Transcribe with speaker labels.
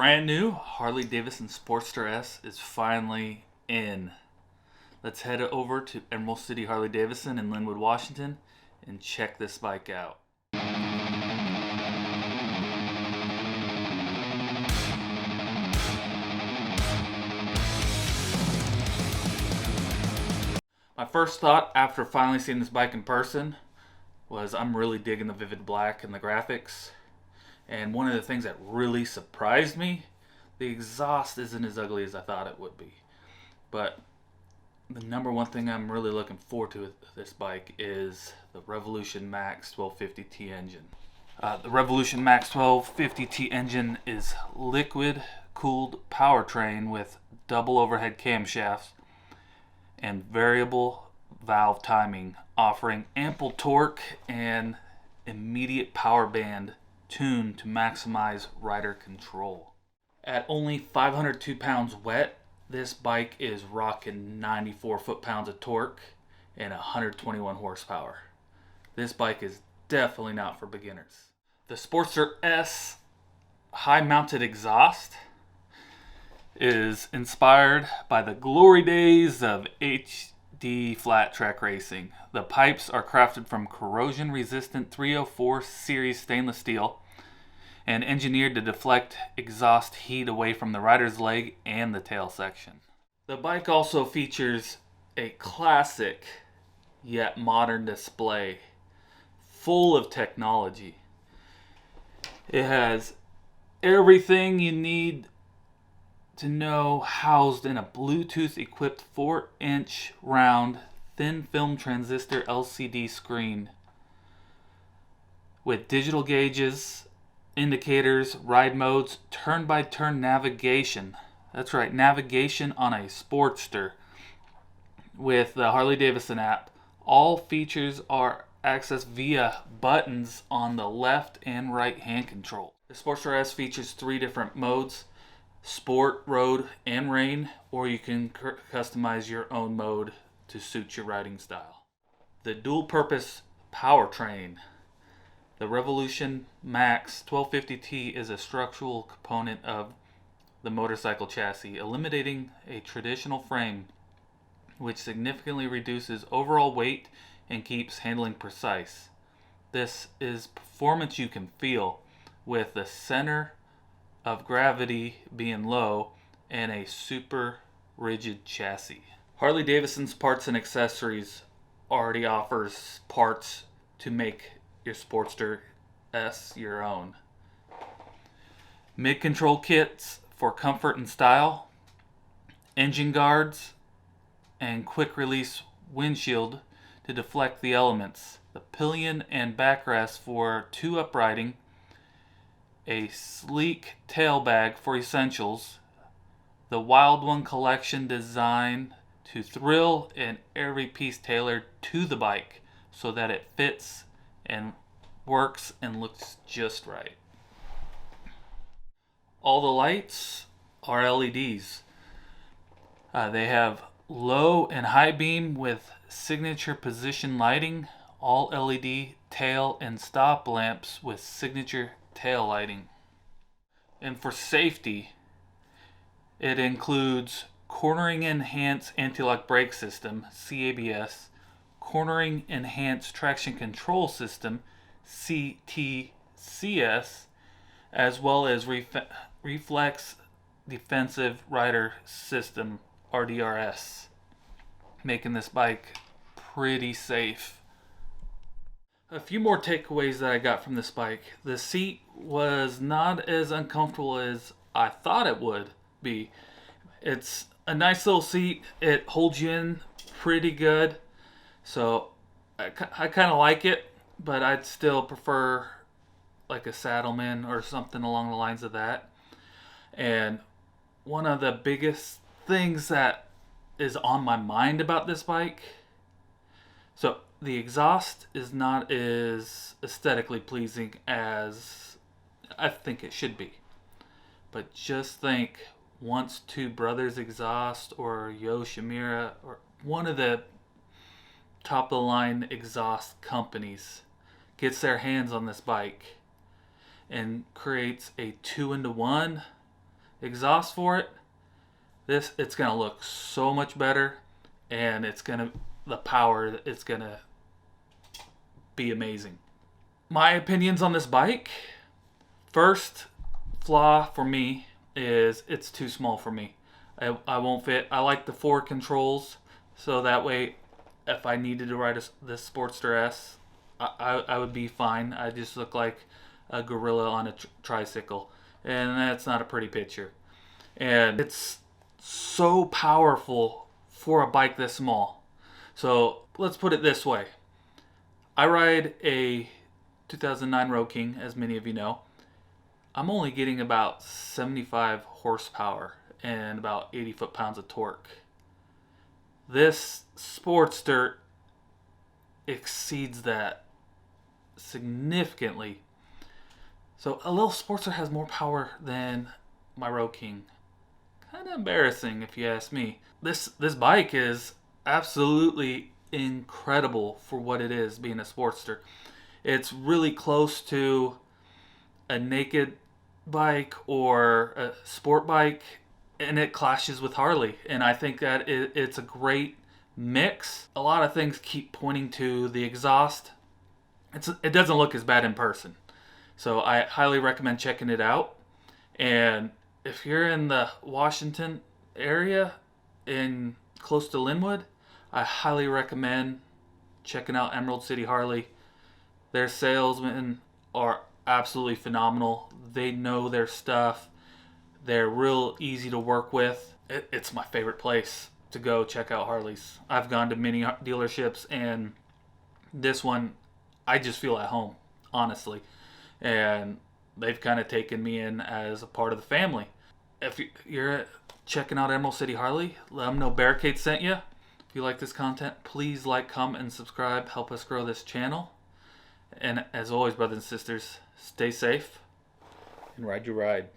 Speaker 1: brand new Harley Davidson Sportster S is finally in. Let's head over to Emerald City Harley Davidson in Lynnwood, Washington and check this bike out. My first thought after finally seeing this bike in person was I'm really digging the vivid black and the graphics. And one of the things that really surprised me, the exhaust isn't as ugly as I thought it would be. But the number one thing I'm really looking forward to with this bike is the Revolution Max 1250T engine. The Revolution Max 1250T engine is liquid cooled powertrain with double overhead camshafts and variable valve timing, offering ample torque and immediate power band tuned to maximize rider control. At only 502 pounds wet, this bike is rocking 94 foot-pounds of torque and 121 horsepower. This bike is definitely not for beginners. The Sportster S high-mounted exhaust is inspired by the glory days of HD flat track racing. The pipes are crafted from corrosion-resistant 304 series stainless steel and engineered to deflect exhaust heat away from the rider's leg and the tail section. The bike also features a classic yet modern display full of technology. It has everything you need to know housed in a Bluetooth equipped 4-inch round thin film transistor LCD screen with digital gauges, indicators, ride modes, turn-by-turn navigation. That's right, navigation on a Sportster with the Harley Davidson app. All features are accessed via buttons on the left and right hand control. The Sportster S features 3 different modes: Sport, Road, and Rain, or you can customize your own mode to suit your riding style. The dual-purpose powertrain. The Revolution Max 1250T is a structural component of the motorcycle chassis, eliminating a traditional frame, which significantly reduces overall weight and keeps handling precise. This is performance you can feel, with the center of gravity being low and a super rigid chassis. Harley Davidson's Parts and Accessories already offers parts to make your Sportster S your own. Mid-control kits for comfort and style, engine guards, and quick release windshield to deflect the elements, the pillion and backrest for 2 uprighting, a sleek tail bag for essentials, the Wild One collection designed to thrill, and every piece tailored to the bike so that it fits and works and looks just right. All the lights are LEDs. They have low and high beam with signature position lighting, all LED tail and stop lamps with signature tail lighting. And for safety, it includes cornering enhanced anti-lock brake system, CABS, cornering enhanced traction control system, CTCS, as well as reflex defensive rider system, RDRS, making this bike pretty safe. A few more takeaways that I got from this bike. The seat was not as uncomfortable as I thought it would be. It's a nice little seat. It holds you in pretty good. So I kind of like it, but I'd still prefer like a Saddleman or something along the lines of that. And one of the biggest things that is on my mind about this bike, so the exhaust is not as aesthetically pleasing as I think it should be. But just think, once Two Brothers exhaust or Yoshimura or one of the top of the line exhaust companies gets their hands on this bike and creates a 2-into-1, exhaust for it, it's gonna look so much better, and the power, it's gonna be amazing. My opinions on this bike. First flaw for me is it's too small for me. I won't fit. I like the 4 controls, so that way if I needed to ride this Sportster S, I would be fine. I just look like a gorilla on a tricycle, and that's not a pretty picture. And it's so powerful for a bike this small. So let's put it this way. I ride a 2009 Road King, as many of you know. I'm only getting about 75 horsepower and about 80 foot-pounds of torque. This Sportster exceeds that significantly. So a little Sportster has more power than my Road King. Kind of embarrassing if you ask me. This bike is absolutely incredible for what it is, being a Sportster. It's really close to a naked bike or a sport bike, and it clashes with Harley, and I think that it's a great mix. A lot of things keep pointing to the exhaust. It doesn't look as bad in person, so I highly recommend checking it out. And if you're in the Washington area, in close to Lynnwood, I highly recommend checking out Emerald City Harley. Their salesmen are absolutely phenomenal. They know their stuff. They're real easy to work with. It's my favorite place to go check out Harleys. I've gone to many dealerships, and this one, I just feel at home, honestly. And they've kind of taken me in as a part of the family. If you're checking out Emerald City Harley, let them know Barricade sent you. If you like this content, please like, comment, and subscribe. Help us grow this channel. And as always, brothers and sisters, stay safe and ride your ride.